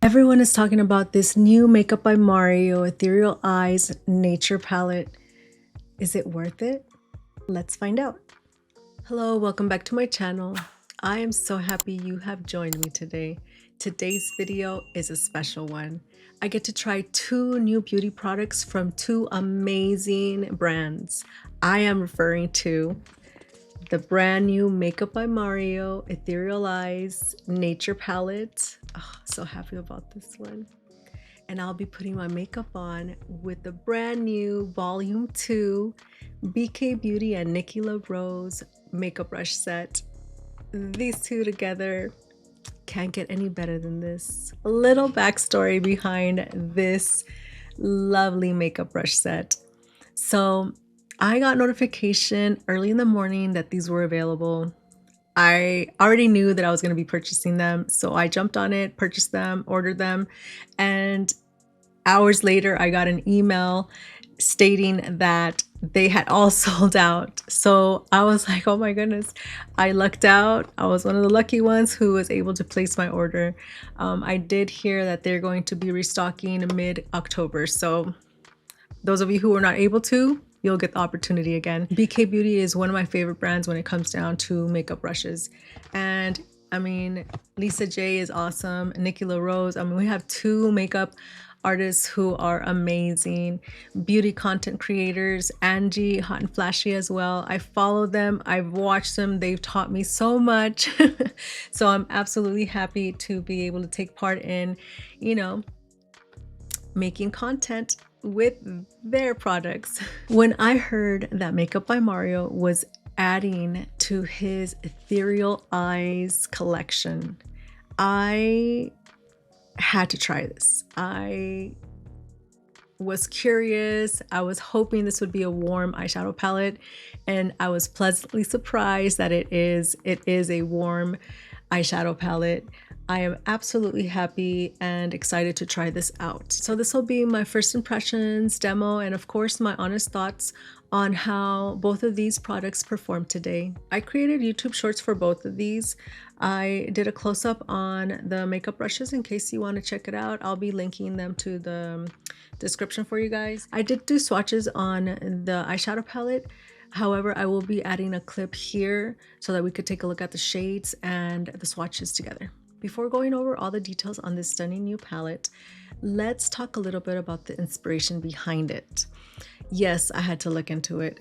Everyone is talking about this new makeup by Mario Ethereal Eyes Nature Palette. Is it worth it? Let's find out. Hello, welcome back to my channel. I am so happy you have joined me today. Today's video is a special one. I get to try two new beauty products from two amazing brands. I am referring to the brand new Makeup by Mario Ethereal Eyes Nature Palette. Oh, so happy about this one. And I'll be putting my makeup on with the brand new Volume 2 BK Beauty and Nikki La Rose makeup brush set. These two together can't get any better than this. A little backstory behind this lovely makeup brush set. So I got notification early in the morning that these were available. I already knew that I was going to be purchasing them, so I jumped on it, purchased them, ordered them, and hours later I got an email stating that they had all sold out. So I was like, oh my goodness, I lucked out. I was one of the lucky ones who was able to place my order. I did hear that they're going to be restocking mid-October, so those of you who were not able to, you'll get the opportunity again. BK Beauty is one of my favorite brands when it comes down to makeup brushes. And I mean, Lisa J is awesome. Nikki La Rose. I mean, we have two makeup artists who are amazing. Beauty content creators. Angie, Hot and Flashy as well. I follow them. I've watched them. They've taught me so much. So I'm absolutely happy to be able to take part in, you know, making content with their products. When I heard that Makeup by Mario was adding to his Ethereal Eyes collection, I had to try this. I was curious. I was hoping this would be a warm eyeshadow palette, and I was pleasantly surprised that it is a warm eyeshadow palette. I am absolutely happy and excited to try this out. So this will be my first impressions, demo, and of course my honest thoughts on how both of these products performed today. I created YouTube shorts for both of these. I did a close-up on the makeup brushes in case you want to check it out. I'll be linking them to the description for you guys. I did do swatches on the eyeshadow palette. However, I will be adding a clip here so that we could take a look at the shades and the swatches together. Before going over all the details on this stunning new palette, let's talk a little bit about the inspiration behind it. Yes, I had to look into it.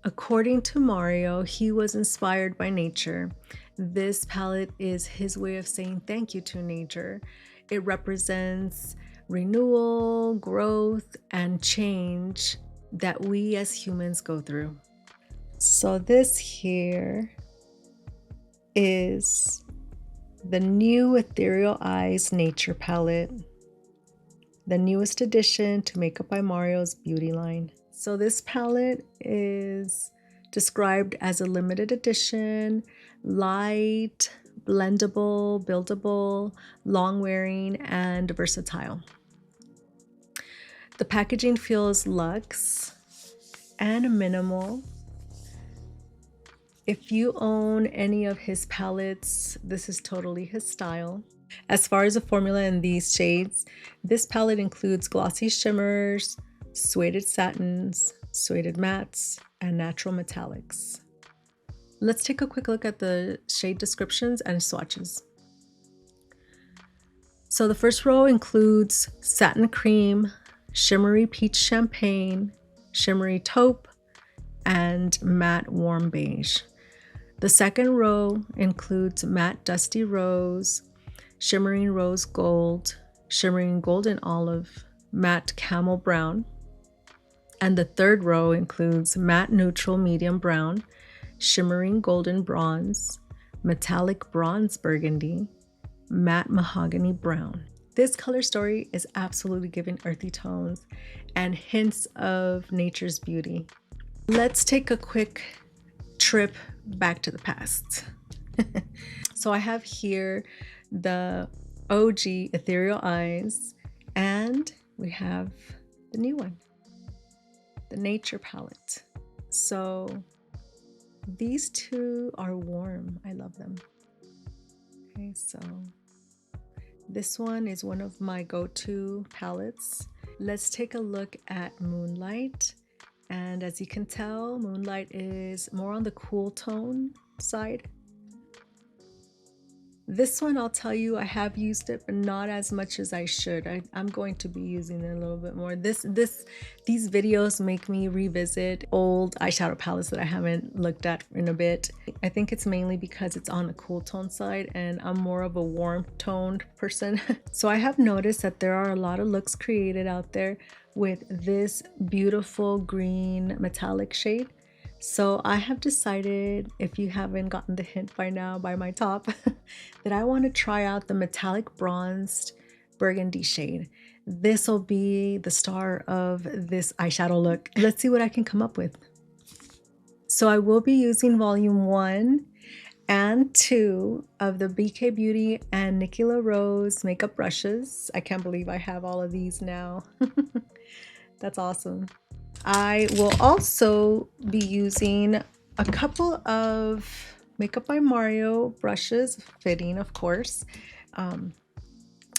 According to Mario, he was inspired by nature. This palette is his way of saying thank you to nature. It represents renewal, growth, and change that we as humans go through. So this here is the new Ethereal Eyes Nature Palette, the newest addition to Makeup by Mario's beauty line. So this palette is described as a limited edition, light, blendable, buildable, long wearing, and versatile. The packaging feels luxe and minimal. If you own any of his palettes, this is totally his style. As far as the formula in these shades, this palette includes glossy shimmers, suede satins, suede mattes, and natural metallics. Let's take a quick look at the shade descriptions and swatches. So the first row includes satin cream, shimmery peach champagne, shimmery taupe, and matte warm beige. The second row includes matte dusty rose, shimmering rose gold, shimmering golden olive, matte camel brown. And the third row includes matte neutral medium brown, shimmering golden bronze, metallic bronze burgundy, matte mahogany brown. This color story is absolutely giving earthy tones and hints of nature's beauty. Let's take a quick trip back to the past. So I have here the OG Ethereal Eyes, and we have the new one, the Nature Palette. So these two are warm. I love them. Okay, so This one is one of my go-to palettes. Let's take a look at Moonlight. And as you can tell, Moonlight is more on the cool tone side. This one, I'll tell you, I have used it, but not as much as I should. I'm going to be using it a little bit more. These videos make me revisit old eyeshadow palettes that I haven't looked at in a bit. I think it's mainly because it's on the cool tone side and I'm more of a warm toned person. So I have noticed that there are a lot of looks created out there with this beautiful green metallic shade. So I have decided, if you haven't gotten the hint by now by my top, that I want to try out the metallic bronzed burgundy shade. This will be the star of this eyeshadow look. Let's see what I can come up with. So I will be using volume 1 and 2 of the BK Beauty and Nikki La Rose makeup brushes. I can't believe I have all of these now. That's awesome. I will also be using a couple of Makeup by Mario brushes, fitting of course.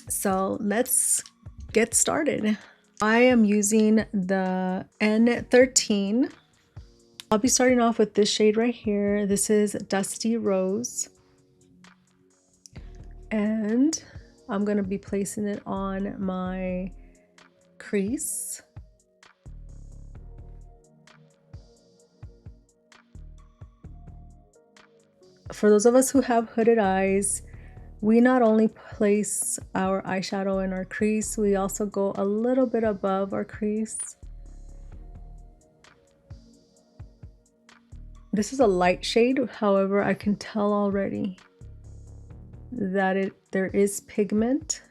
So let's get started. I am using the N13. I'll be starting off with this shade right here. This is Dusty Rose. And I'm going to be placing it on my crease. For those of us who have hooded eyes, we not only place our eyeshadow in our crease, we also go a little bit above our crease. This is a light shade, however, I can tell already that there is pigment.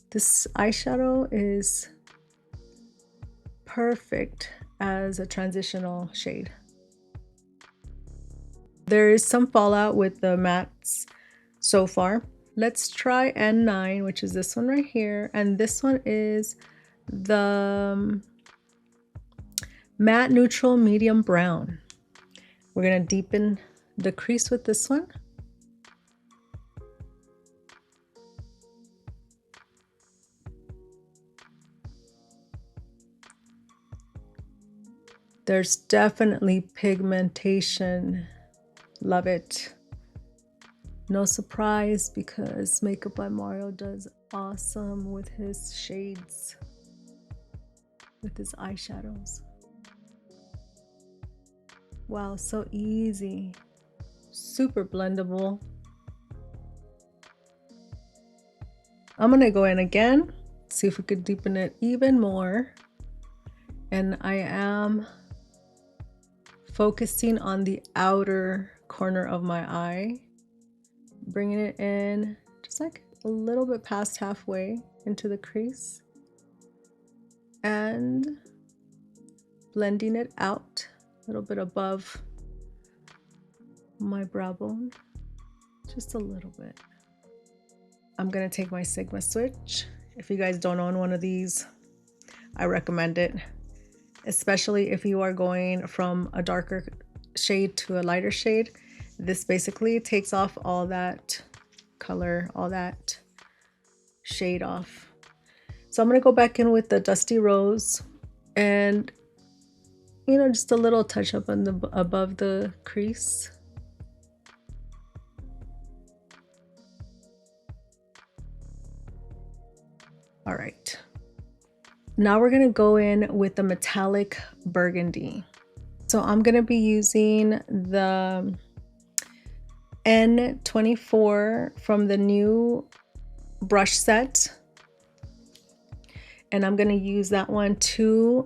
This eyeshadow is perfect as a transitional shade. There is some fallout with the mattes so far. Let's try N9, which is this one right here. And this one is the matte neutral medium brown. We're going to deepen the crease with this one. There's definitely pigmentation. Love it. No surprise, because Makeup by Mario does awesome with his shades, with his eyeshadows. Wow, so easy. Super blendable. I'm gonna go in again, see if we could deepen it even more. And I am focusing on the outer corner of my eye, bringing it in just like a little bit past halfway into the crease and blending it out a little bit above my brow bone, just a little bit. I'm gonna take my Sigma switch. If you guys don't own one of these, I recommend it, especially if you are going from a darker shade to a lighter shade. This basically takes off all that color, all that shade off. So I'm going to go back in with the Dusty Rose and, you know, just a little touch up on the above the crease. All right. Now we're going to go in with the metallic burgundy. So I'm going to be using the N24 from the new brush set. And I'm going to use that one to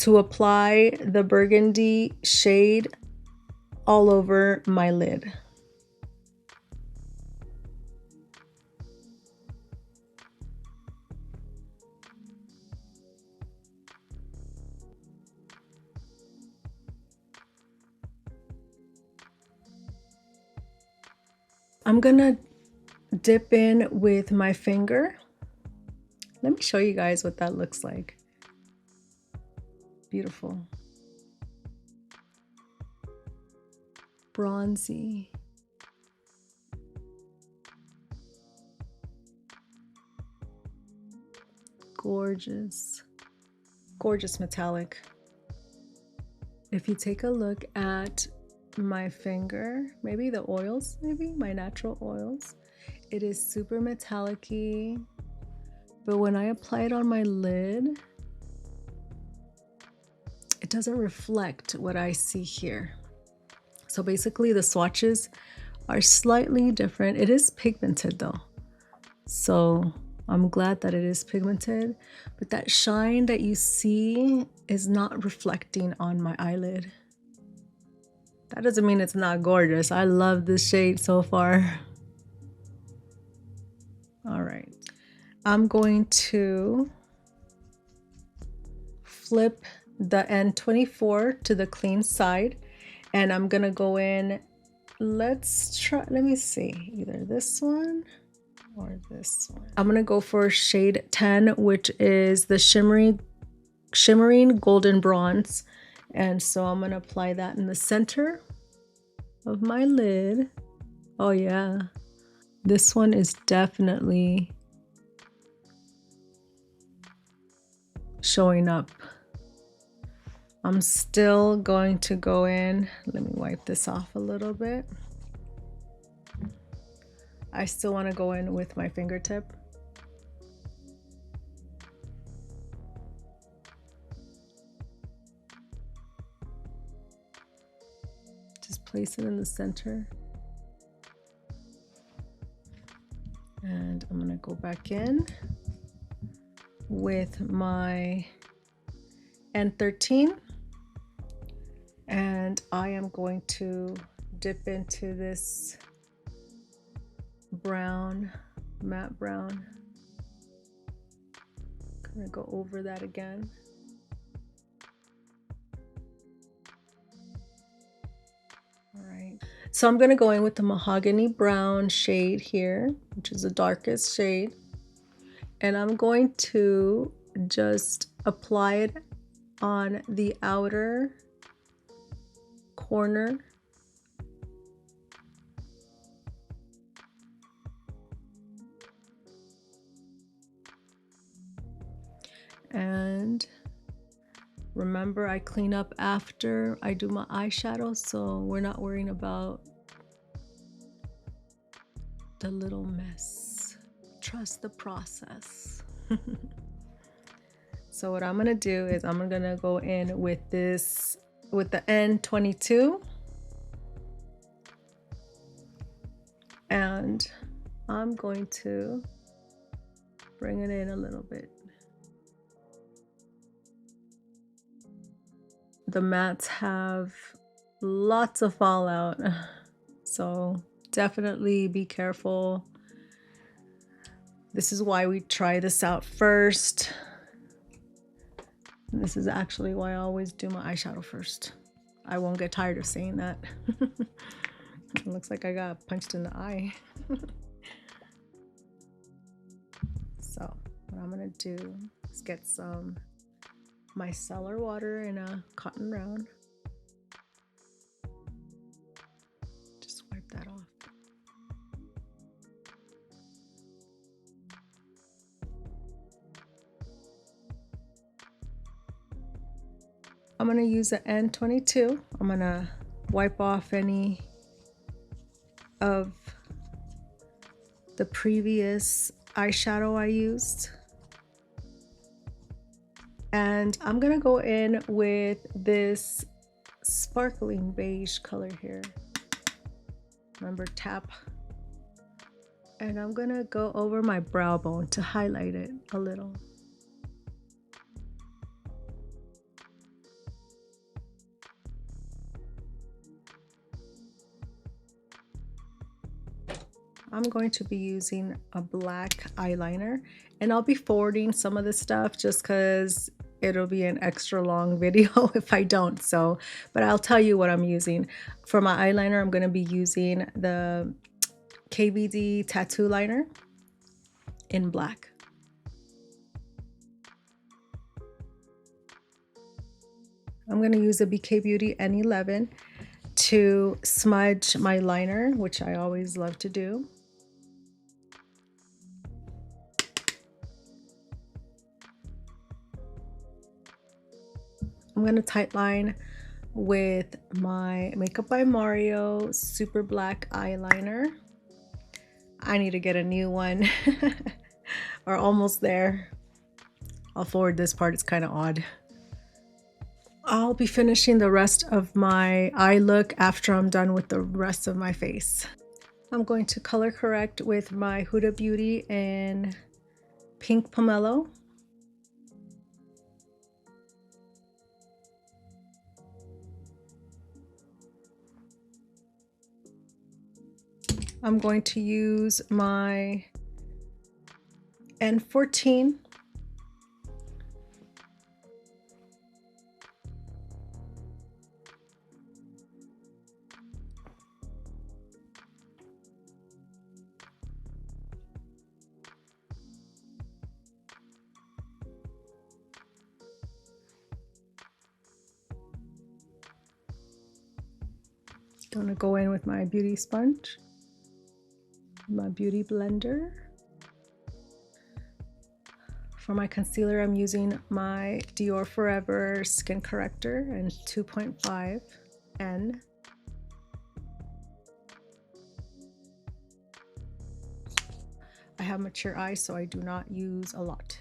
apply the burgundy shade all over my lid. I'm gonna dip in with my finger. Let me show you guys what that looks like. Beautiful. bronzy. Gorgeous. Gorgeous metallic. If you take a look at my finger, maybe the oils, maybe my natural oils, it is super metallic-y, but when I apply it on my lid, it doesn't reflect what I see here. So basically the swatches are slightly different. It is pigmented though, so I'm glad that it is pigmented, but that shine that you see is not reflecting on my eyelid. That doesn't mean it's not gorgeous. I love this shade so far. All right, I'm going to flip the N24 to the clean side, and I'm gonna go in, let's try, let me see, either this one or this one. I'm gonna go for shade 10, which is the shimmering golden bronze. And so I'm gonna apply that in the center of my lid. Oh yeah, this one is definitely showing up. I'm still going to go in, let me wipe this off a little bit. I still want to go in with my fingertip. Just place it in the center. And I'm going to go back in with my N13. And I am going to dip into this brown, matte brown. I'm gonna go over that again. All right, so I'm gonna go in with the mahogany brown shade here, which is the darkest shade. And I'm going to just apply it on the outer corner. And remember, I clean up after I do my eyeshadow, so we're not worrying about the little mess. Trust the process. So what I'm gonna do is I'm gonna go in with this, with the N22, and I'm going to bring it in a little bit. The mattes have lots of fallout, so definitely be careful. This is why we try this out first. And this is actually why I always do my eyeshadow first. I won't get tired of saying that. It looks like I got punched in the eye. So what I'm gonna do is get some micellar water in a cotton round. Just wipe that off. I'm gonna use the N22. I'm gonna wipe off any of the previous eyeshadow I used. And I'm gonna go in with this sparkling beige color here. Remember, tap. And I'm gonna go over my brow bone to highlight it a little. I'm going to be using a black eyeliner, and I'll be forwarding some of this stuff just because it'll be an extra long video if I don't. So, but I'll tell you what I'm using. For my eyeliner, I'm going to be using the KVD tattoo liner in black. I'm going to use a BK Beauty N11 to smudge my liner, which I always love to do. I'm gonna tightline with my Makeup by Mario Super Black Eyeliner. I need to get a new one. Or almost there. I'll forward this part, it's kind of odd. I'll be finishing the rest of my eye look after I'm done with the rest of my face. I'm going to color correct with my Huda Beauty in Pink Pomelo. I'm going to use my N14 I'm going to go in with my beauty sponge, my beauty blender. For my concealer, I'm using my Dior Forever Skin Corrector in 2.5 N. I have mature eyes, so I do not use a lot.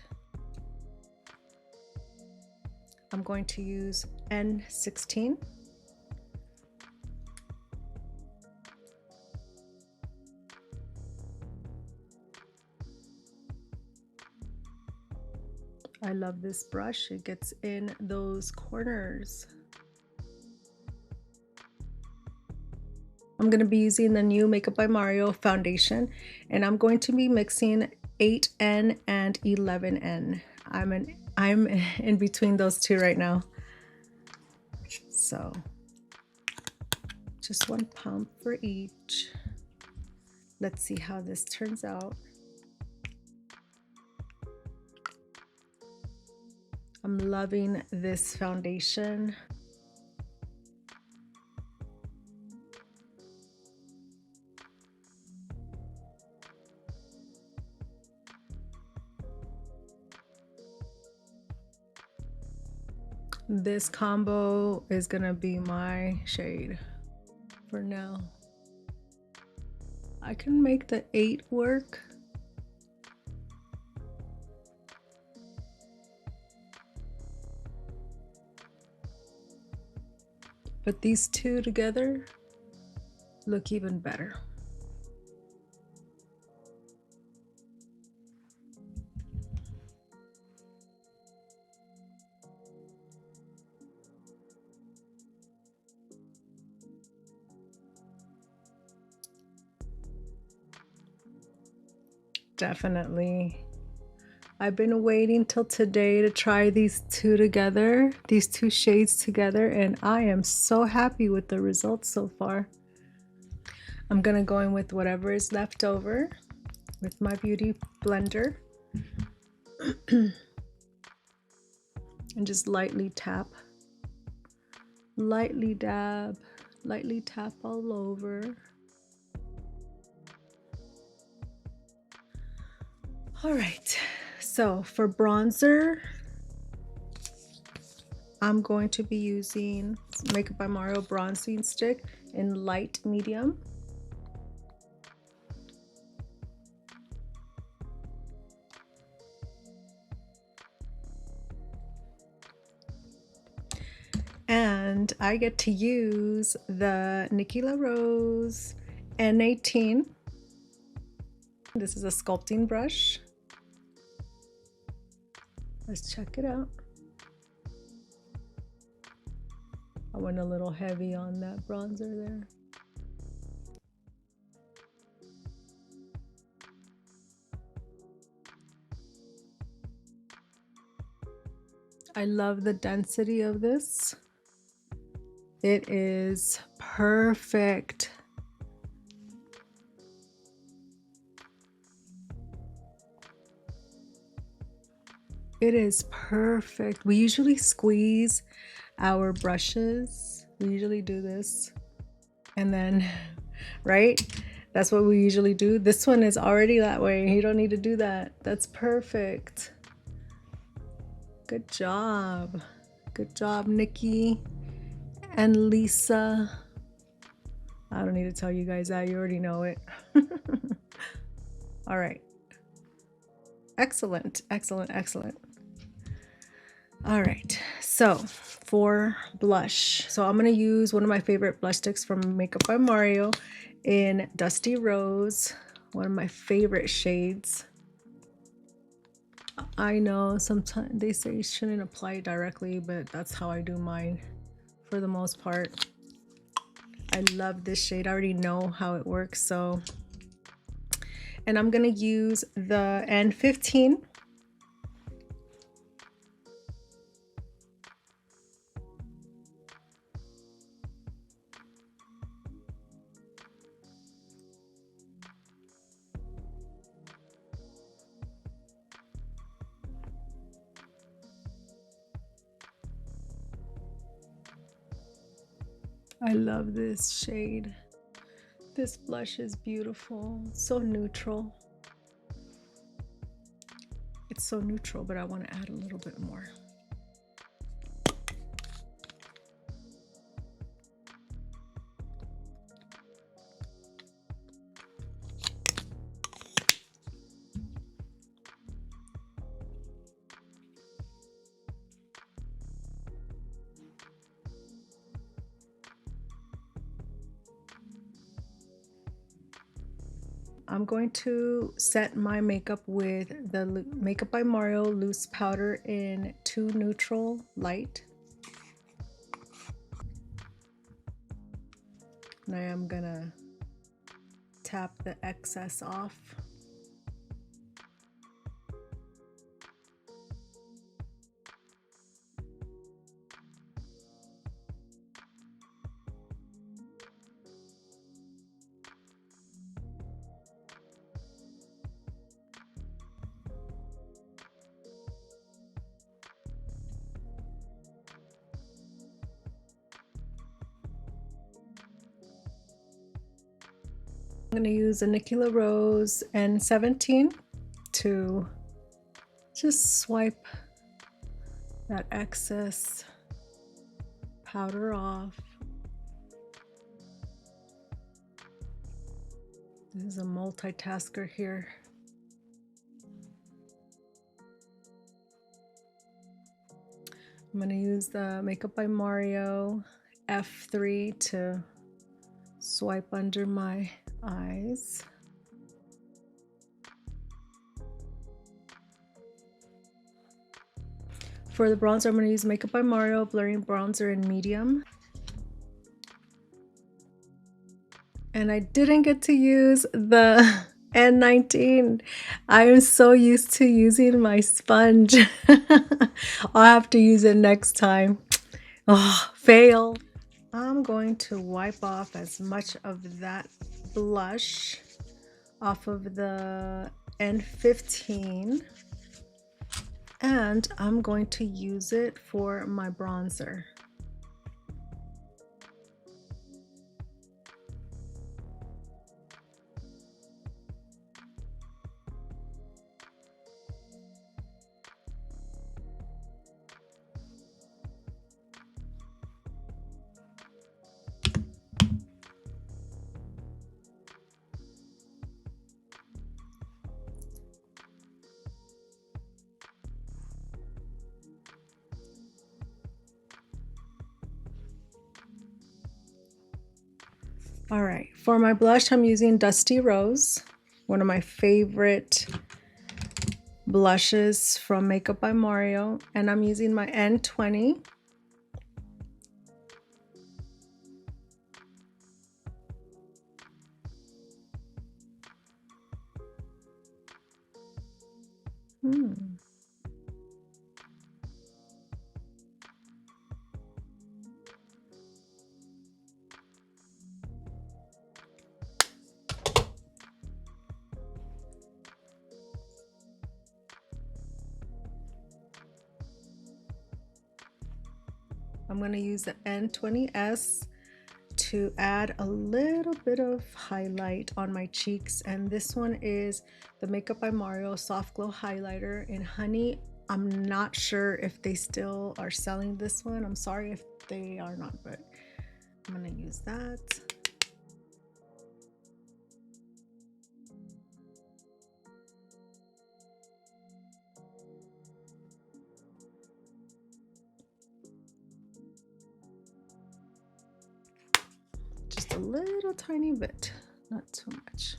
I'm going to use N16. I love this brush. It gets in those corners. I'm going to be using the new Makeup by Mario foundation, and I'm going to be mixing 8N and 11N. I'm in between those two right now. So just 1 pump for each. Let's see how this turns out. I'm loving this foundation. This combo is gonna be my shade for now. I can make the 8 work. But these two together look even better. Definitely. I've been waiting till today to try these two together, these two shades together, and I am so happy with the results so far. I'm gonna go in with whatever is left over with my beauty blender and just lightly tap, lightly dab, lightly tap all over. All right, so for bronzer, I'm going to be using Makeup by Mario bronzing stick in light medium. And I get to use the Nikki La Rose N18. This is a sculpting brush. Let's check it out. I went a little heavy on that bronzer there. I love the density of this. It is perfect. It is perfect. We usually squeeze our brushes. We usually do this And then, right? That's what we usually do. This one is already that way. You don't need to do that. That's perfect. Good job. Good job, Nikki and Lisa. I don't need to tell you guys that. You already know it. All right. Excellent, excellent, excellent. All right, so for blush, so I'm gonna use one of my favorite blush sticks from Makeup by Mario in Dusty Rose, one of my favorite shades. I know sometimes they say you shouldn't apply it directly, but that's how I do mine for the most part. I love this shade. I already know how it works, so. And I'm gonna use the N15. I love this shade. This blush is beautiful, so neutral. It's so neutral, but I want to add a little bit more. I'm going to set my makeup with the Makeup by Mario loose powder in 2 neutral light. And I am gonna tap the excess off. I'm going to use a Nikki La Rose N17 to just swipe that excess powder off. This is a multitasker here. I'm going to use the Makeup by Mario F3 to swipe under my eyes. For the bronzer, I'm going to use Makeup by Mario Blurring Bronzer in medium. And I didn't get to use the N19. I am so used to using my sponge. I'll have to use it next time. Oh, fail. I'm going to wipe off as much of that blush off of the N15. And I'm going to use it for my bronzer. All right, for my blush, I'm using Dusty Rose, one of my favorite blushes from Makeup by Mario, and I'm using my N20. I'm going to use the N20S to add a little bit of highlight on my cheeks, and this one is the Makeup by Mario Soft Glow Highlighter in Honey. I'm not sure if they still are selling this one. I'm sorry if they are not, but I'm gonna use that. Just a little tiny bit, not too much.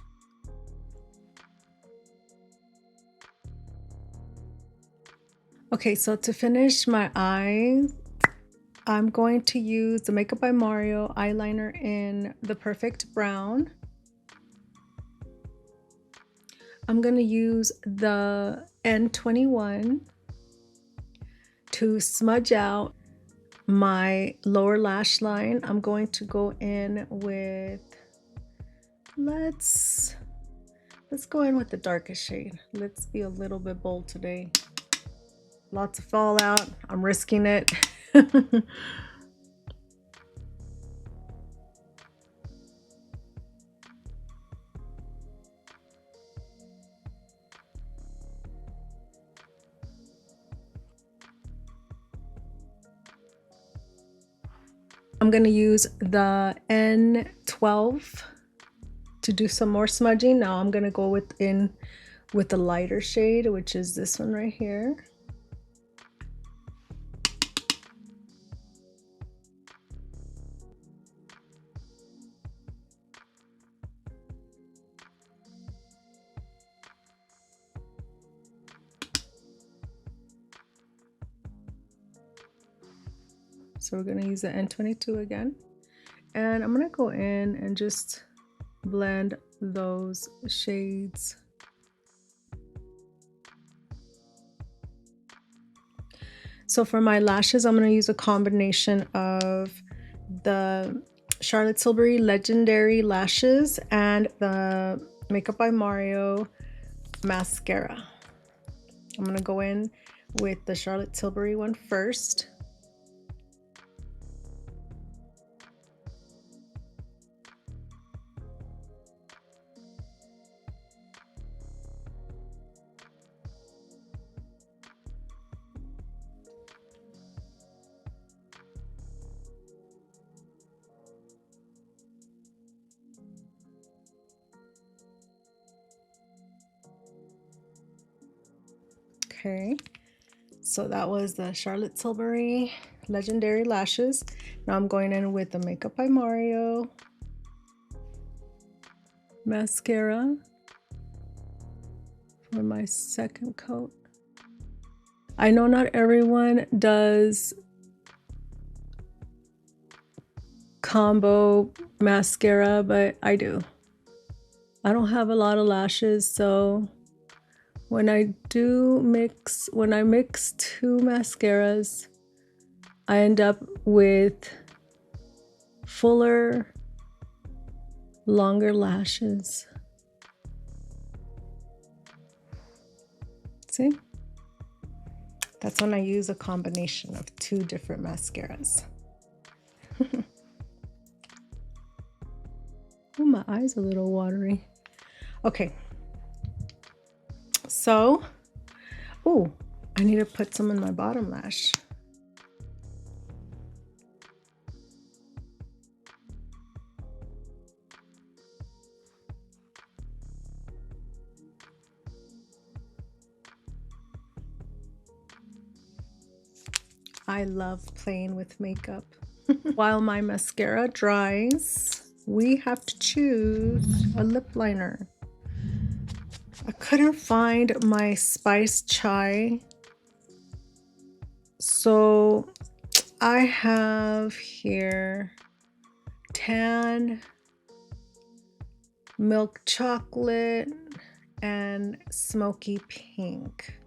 Okay, so to finish my eyes, I'm going to use the Makeup by Mario eyeliner in the Perfect Brown. I'm going to use the N21 to smudge out my lower lash line. I'm going to go in with, let's go in with the darkest shade. Let's be a little bit bold today. Lots of fallout. I'm risking it. I'm going to use the N12 to do some more smudging. Now I'm going to go in with the lighter shade, which is this one right here. So we're going to use the N22 again. And I'm going to go in and just blend those shades. So for my lashes, I'm going to use a combination of the Charlotte Tilbury Legendary Lashes and the Makeup by Mario mascara. I'm going to go in with the Charlotte Tilbury one first. Okay, so that was the Charlotte Tilbury Legendary Lashes. Now I'm going in with the Makeup by Mario mascara for my second coat. I know not everyone does combo mascara, but I do. I don't have a lot of lashes, so when I mix two mascaras, I end up with fuller, longer lashes. See? That's when I use a combination of two different mascaras. Oh, my eyes are a little watery. Okay. So, oh, I need to put some in my bottom lash. I love playing with makeup. While my mascara dries, we have to choose a lip liner. I couldn't find my Spice Chai, so I have here tan, milk chocolate, and smoky pink.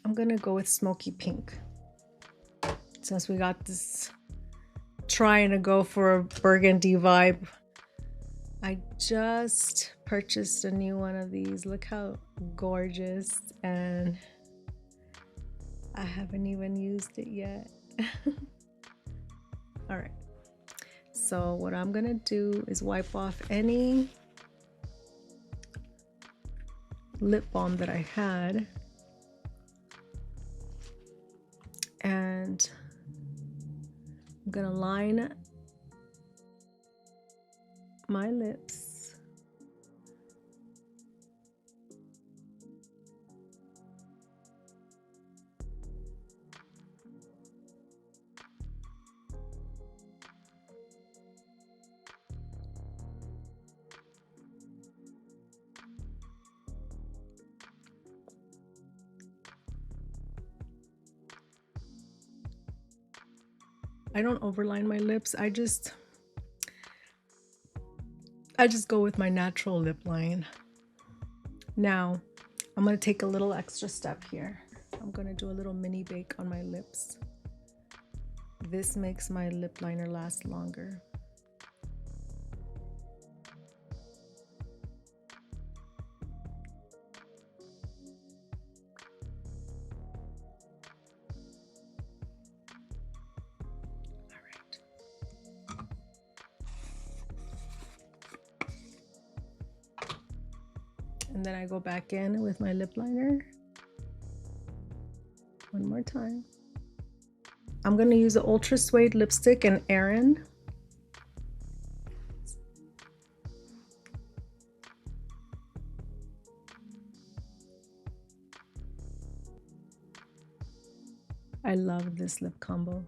I'm gonna go with smoky pink since we got this trying to go for a burgundy vibe. I just purchased a new one of these. Look how gorgeous, and I haven't even used it yet. All right, So what I'm gonna do is wipe off any lip balm that I had, and I'm gonna line my lips. I don't overline my lips. I just go with my natural lip line. Now, I'm gonna take a little extra step here. I'm gonna do a little mini bake on my lips. This makes my lip liner last longer. And then I go back in with my lip liner one more time. I'm going to use the Ultra Suede lipstick in Erin. I love this lip combo.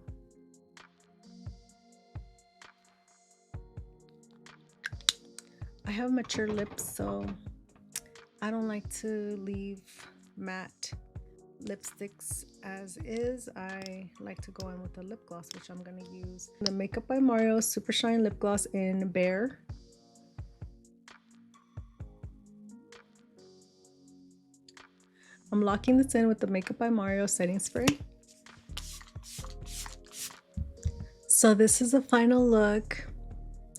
I have mature lips, so I don't like to leave matte lipsticks as is. I like to go in with a lip gloss, which I'm going to use the Makeup by Mario Super Shine Lip Gloss in Bare. I'm locking this in with the Makeup by Mario setting spray. So this is the final look.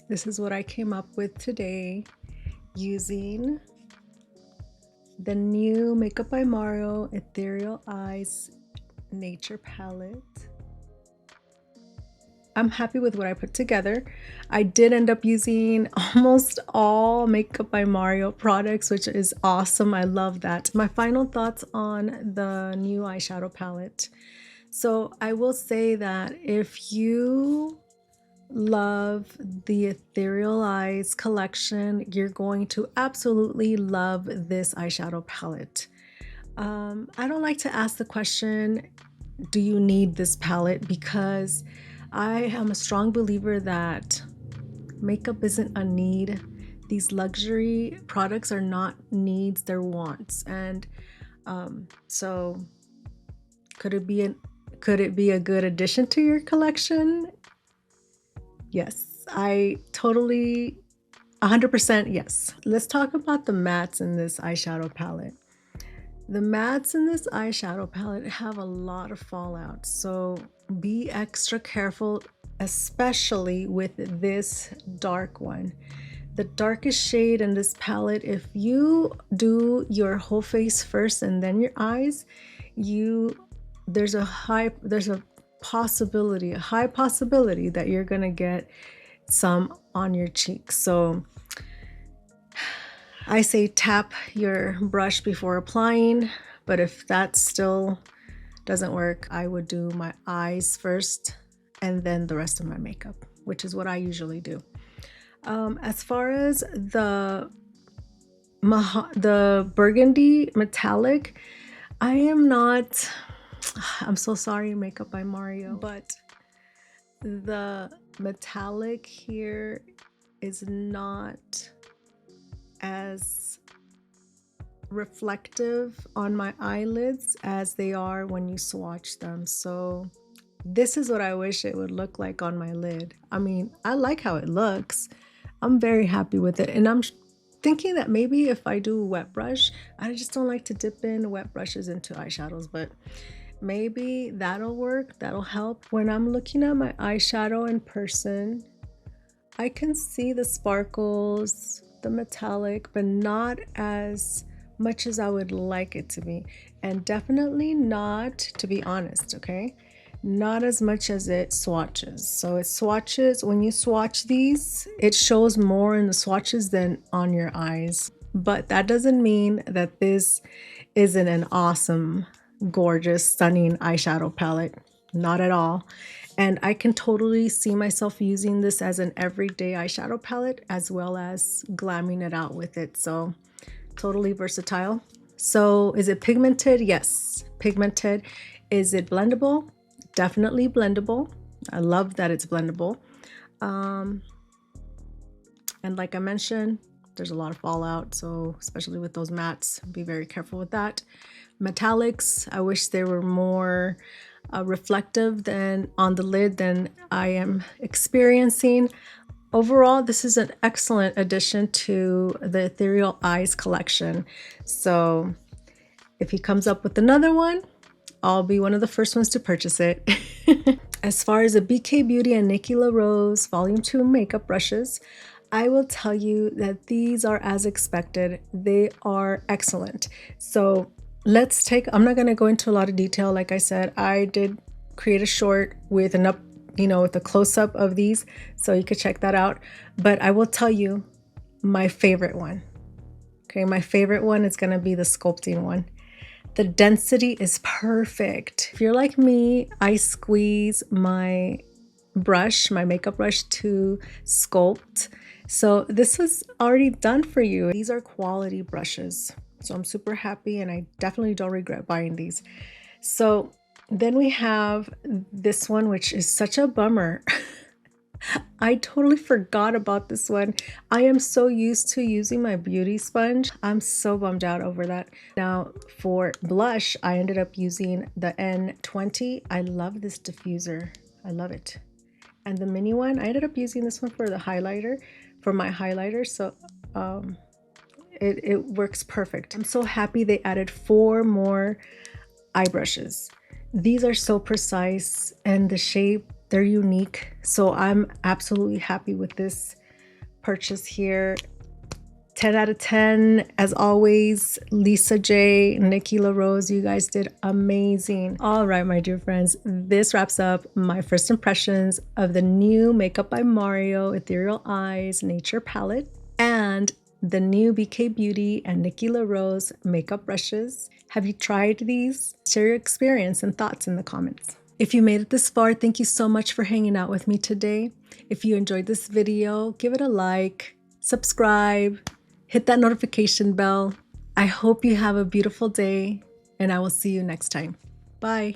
This is what I came up with today using the new Makeup by Mario Ethereal Eyes Nature Palette. I'm happy with what I put together. I did end up using almost all Makeup by Mario products, which is awesome. I love that. My final thoughts on the new eyeshadow palette. So I will say that if you love the Ethereal Eyes collection, you're going to absolutely love this eyeshadow palette. I don't like to ask the question, do you need this palette? Because I am a strong believer that makeup isn't a need. These luxury products are not needs, they're wants. And so could it be a good addition to your collection? Yes, I totally 100% yes. Let's talk about the mattes in this eyeshadow palette. The mattes in this eyeshadow palette have a lot of fallout, so be extra careful, especially with this dark one. The darkest shade in this palette, if you do your whole face first and then your eyes, there's a high possibility that you're gonna get some on your cheeks. So I say tap your brush before applying, but if that still doesn't work, I would do my eyes first and then the rest of my makeup, which is what I usually do. As far as the burgundy metallic, I'm so sorry, Makeup by Mario, but the metallic here is not as reflective on my eyelids as they are when you swatch them. So this is what I wish it would look like on my lid. I mean, I like how it looks. I'm very happy with it. And I'm thinking that maybe if I do a wet brush, I just don't like to dip in wet brushes into eyeshadows, but maybe that'll work, that'll help. When I'm looking at my eyeshadow in person, I can see the sparkles, the metallic, but not as much as I would like it to be. And definitely not, to be honest, okay? not as much as it swatches. So it swatches, when you swatch these, it shows more in the swatches than on your eyes. But that doesn't mean that this isn't an awesome, gorgeous, stunning eyeshadow palette. Not at all. And I can totally see myself using this as an everyday eyeshadow palette, as well as glamming it out with it. So totally versatile. So is it pigmented? Yes, pigmented. Is it blendable? Definitely blendable. I love that it's blendable. And like I mentioned, there's a lot of fallout, so especially with those mattes, be very careful with that. Metallics, I wish they were more reflective than on the lid than I am experiencing. Overall, this is an excellent addition to the Ethereal Eyes collection. So if he comes up with another one, I'll be one of the first ones to purchase it. As far as the BK Beauty and Nikki La Rose Volume 2 makeup brushes, I will tell you that these are as expected. They are excellent. So let's take, I'm not going to go into a lot of detail. Like I said, I did create a short with an with a close-up of these, so you could check that out. But I will tell you my favorite one. Okay, my favorite one is going to be the sculpting one. The density is perfect. If you're like me, I squeeze my brush, my makeup brush, to sculpt. So this was already done for you. These are quality brushes. So I'm super happy, and I definitely don't regret buying these. So then we have this one, which is such a bummer. I totally forgot about this one. I am so used to using my beauty sponge. I'm so bummed out over that. Now for blush, I ended up using the N20. I love this diffuser. I love it. And the mini one, I ended up using this one for the highlighter, for my highlighter. So it works perfect. I'm so happy they added 4 more eye brushes. These are so precise, and the shape, they're unique. So I'm absolutely happy with this purchase here. 10 out of 10, as always. Lisa J, Nikki La Rose, you guys did amazing. All right, my dear friends, this wraps up my first impressions of the new Makeup by Mario Ethereal Eyes Nature Palette and the new BK Beauty and Nikki La Rose makeup brushes. Have you tried these? Share your experience and thoughts in the comments. If you made it this far, thank you so much for hanging out with me today. If you enjoyed this video, give it a like, subscribe, hit that notification bell. I hope you have a beautiful day, and I will see you next time. Bye.